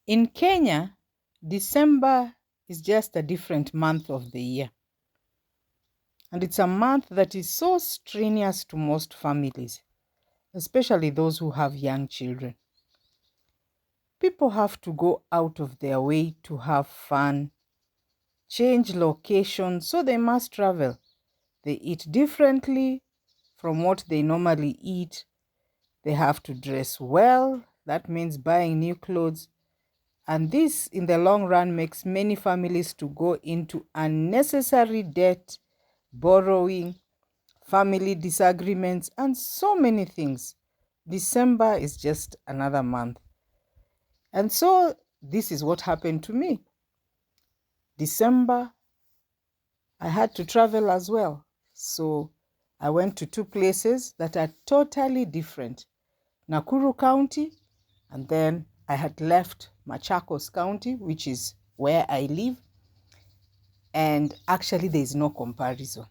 In Kenya, December is just a different month of the year. And it's a month that is so strenuous to most families, especially those who have young children. People have to go out of their way to have fun, change location, so they must travel. They eat differently from what they normally eat. They have to dress well. That means buying new clothes. And this, in the long run, makes many families to go into unnecessary debt, borrowing, family disagreements, and so many things. December is just another month. And so this is what happened to me. December, I had to travel as well. So I went to two places that are totally different. Nakuru County, and then I had left Machakos County, which is where I live. And actually, there is no comparison.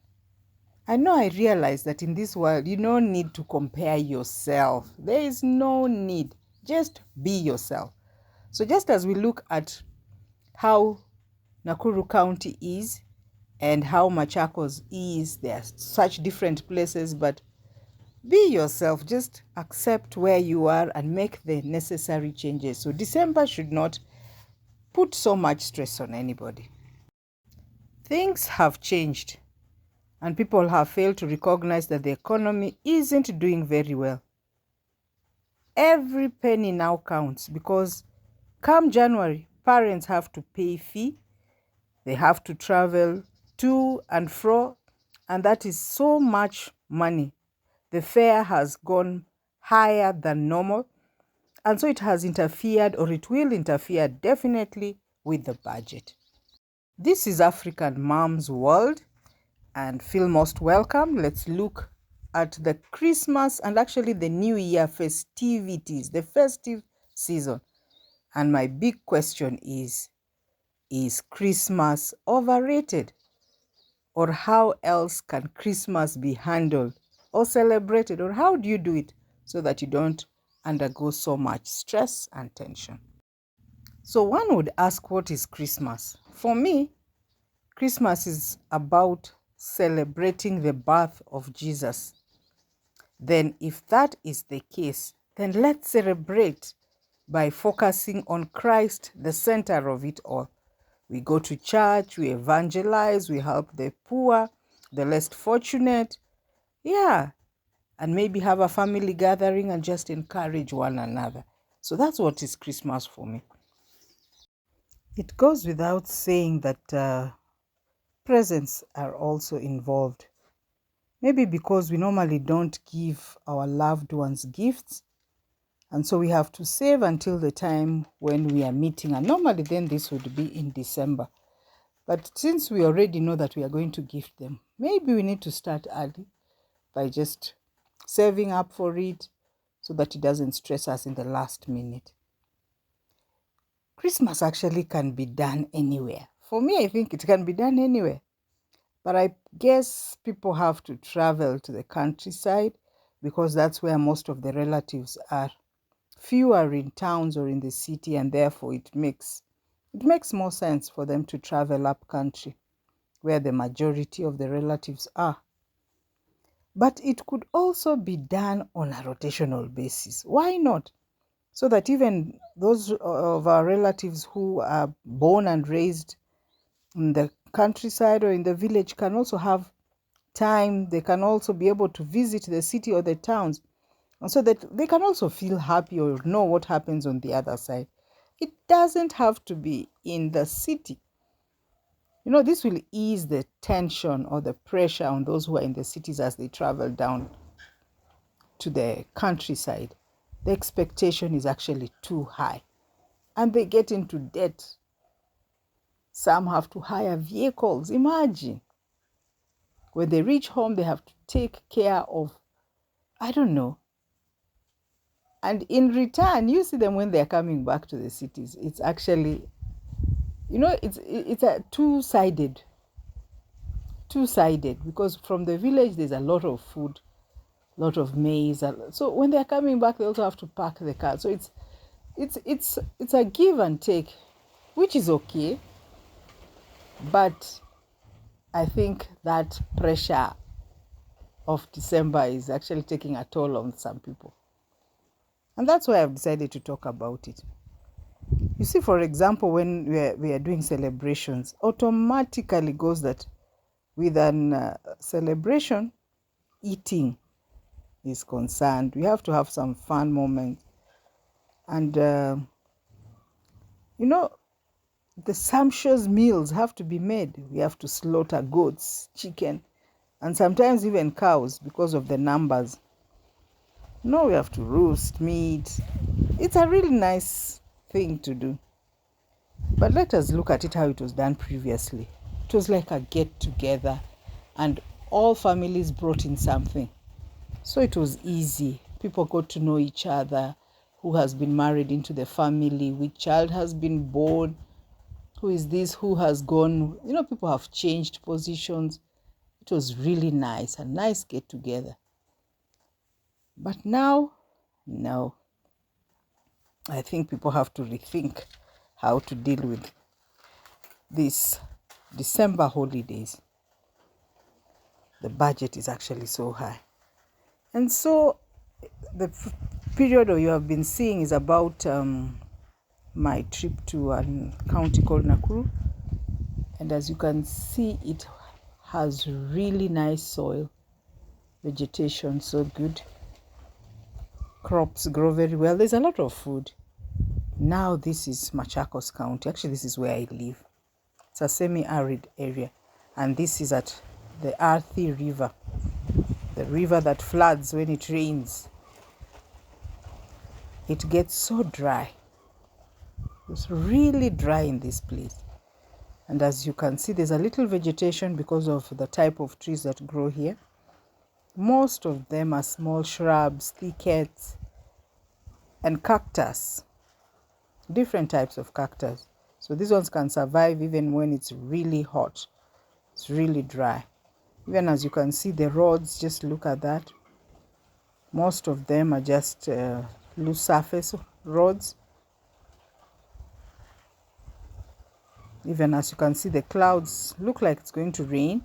I know I realize that in this world, you don't need to compare yourself. There is no need. Just be yourself. So just as we look at how Nakuru County is and how Machakos is, they are such different places, but be yourself. Just accept where you are and make the necessary changes. So December should not put so much stress on anybody. Things have changed, and people have failed to recognize that the economy isn't doing very well. Every penny now counts because come January, parents have to pay fee. They have to travel to and fro, and that is so much money. The fare has gone higher than normal, and so it has interfered, or it will interfere definitely, with the budget. This is African Mom's World, and feel most welcome. Let's look at the Christmas and actually the New Year festivities, the festive season. And my big question is Christmas overrated? Or how else can Christmas be handled or celebrated? Or how do you do it so that you don't undergo so much stress and tension? So one would ask, what is Christmas? For me, Christmas is about celebrating the birth of Jesus. Then if that is the case, then let's celebrate by focusing on Christ, the center of it all. We go to church, we evangelize, we help the poor, the less fortunate. Yeah, and maybe have a family gathering and just encourage one another. So that's what is Christmas for me. It goes without saying that presents are also involved. Maybe because we normally don't give our loved ones gifts, and so we have to save until the time when we are meeting. And normally then this would be in December. But since we already know that we are going to gift them, maybe we need to start early by just saving up for it so that it doesn't stress us in the last minute. Christmas actually can be done anywhere. For me, I think it can be done anywhere. But I guess people have to travel to the countryside because that's where most of the relatives are. Few are in towns or in the city, and therefore it makes more sense for them to travel up country where the majority of the relatives are. But it could also be done on a rotational basis. Why not? So that even those of our relatives who are born and raised in the countryside or in the village can also have time. They can also be able to visit the city or the towns, and so that they can also feel happy or know what happens on the other side. It doesn't have to be in the city. This will ease the tension or the pressure on those who are in the cities as they travel down to the countryside. The expectation is actually too high, and they get into debt. Some have to hire vehicles. Imagine. When they reach home, they have to take care of, I don't know. And in return, you see them when they're coming back to the cities. It's actually, it's a two-sided, because from the village, there's a lot of food, a lot of maize. So when they're coming back, they also have to pack the car. So it's a give and take, which is okay, but I think that pressure of December is actually taking a toll on some people. And that's why I've decided to talk about it. You see, for example, when we are doing celebrations, automatically goes that with an celebration, eating is concerned. We have to have some fun moments. And, the sumptuous meals have to be made. We have to slaughter goats, chicken, and sometimes even cows because of the numbers. We have to roast meat. It's a really nice thing to do. But let us look at it how it was done previously. It was like a get together and all families brought in something. So it was easy. People got to know each other, who has been married into the family, which child has been born, who is this, who has gone. People have changed positions. It was really nice, a nice get together. But now, no. I think people have to rethink how to deal with these December holidays. The budget is actually so high. And so the period you have been seeing is about my trip to a county called Nakuru. And as you can see, it has really nice soil, vegetation, so good. Crops grow very well. There's a lot of food. Now this is Machakos County. Actually, this is where I live. It's a semi-arid area. And this is at the Athi River, the river that floods when it rains. It gets so dry. It's really dry in this place. And as you can see, there's a little vegetation because of the type of trees that grow here. Most of them are small shrubs, thickets, and cactus. Different types of cactus. So these ones can survive even when it's really hot. It's really dry. Even as you can see, the roads, just look at that. Most of them are just loose surface roads. Even as you can see, the clouds look like it's going to rain,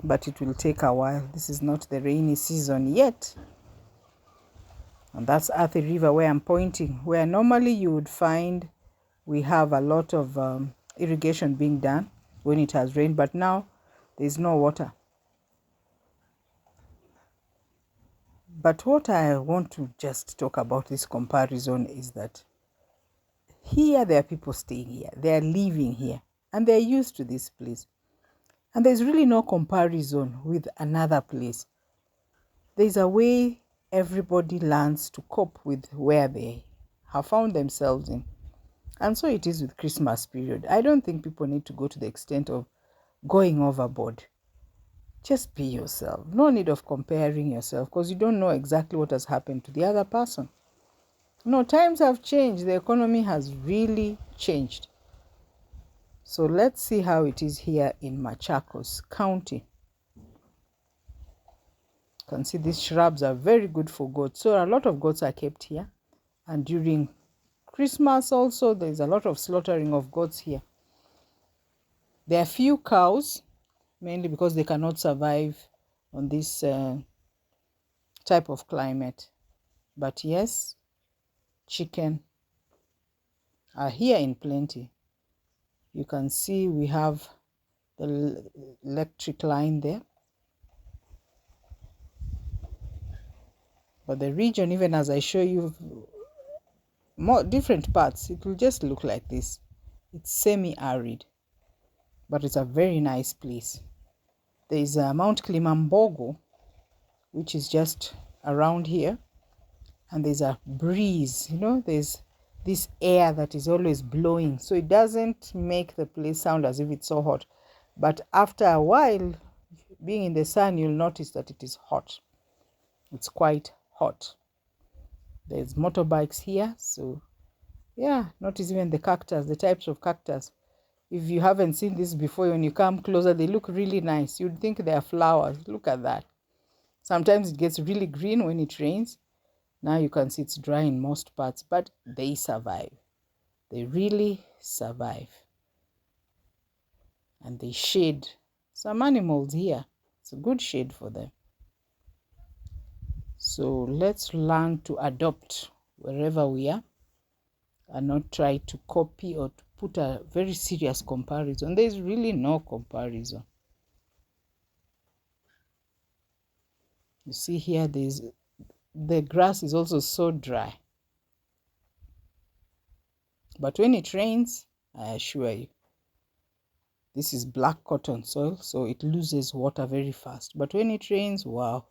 but it will take a while. This is not the rainy season yet. And that's Athi River where I'm pointing, where normally you would find we have a lot of irrigation being done when it has rained, but now there's no water. But what I want to just talk about this comparison is that here there are people staying here, they are living here, and they're used to this place. And there's really no comparison with another place. There's a way everybody learns to cope with where they have found themselves in. And so it is with Christmas period. I don't think people need to go to the extent of going overboard. Just be yourself. No need of comparing yourself because you don't know exactly what has happened to the other person. Times have changed. The economy has really changed. So let's see how it is here in Machakos County. You can see these shrubs are very good for goats. So a lot of goats are kept here. And during Christmas also, there's a lot of slaughtering of goats here. There are few cows, mainly because they cannot survive on this type of climate. But yes, chicken are here in plenty. You can see we have the electric line there. But the region, even as I show you more different parts, it will just look like this. It's semi-arid, but it's a very nice place. There is Mount Kilimanjaro, which is just around here, and there's a breeze. There's this air that is always blowing, so it doesn't make the place sound as if it's so hot. But after a while, being in the sun, you'll notice that it is hot. It's quite hot. There's motorbikes here, so yeah, notice even the cactus, the types of cactus. If you haven't seen this before, when you come closer, they look really nice. You'd think they are flowers. Look at that. Sometimes it gets really green when it rains, Now you can see it's dry in most parts, but they survive. They really survive. And they shade some animals here. It's a good shade for them. So let's learn to adopt wherever we are and not try to copy or to put a very serious comparison. There's really no comparison. You see here, the grass is also so dry. But when it rains, I assure you, this is black cotton soil, so it loses water very fast. But when it rains, wow,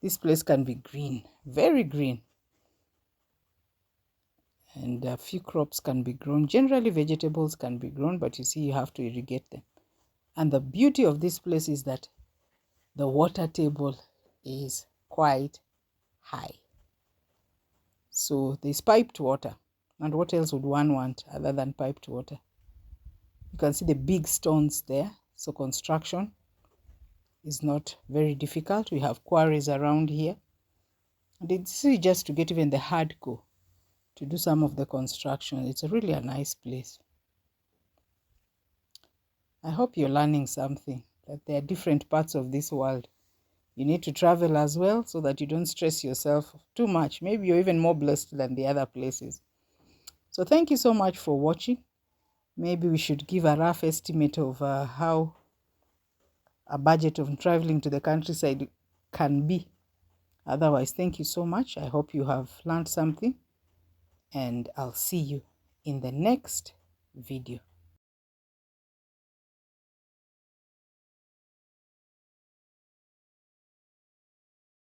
this place can be green, very green. And a few crops can be grown. Generally, vegetables can be grown, but you see, you have to irrigate them. And the beauty of this place is that the water table is quite high. So there's piped water. And what else would one want other than piped water? You can see the big stones there. So construction is not very difficult. We have quarries around here. And it's just to get even the hardcore to do some of the construction. It's really a nice place. I hope you're learning something, that there are different parts of this world. You need to travel as well so that you don't stress yourself too much. Maybe you're even more blessed than the other places. So thank you so much for watching. Maybe we should give a rough estimate of how a budget of traveling to the countryside can be. Otherwise, thank you so much. I hope you have learned something, and I'll see you in the next video.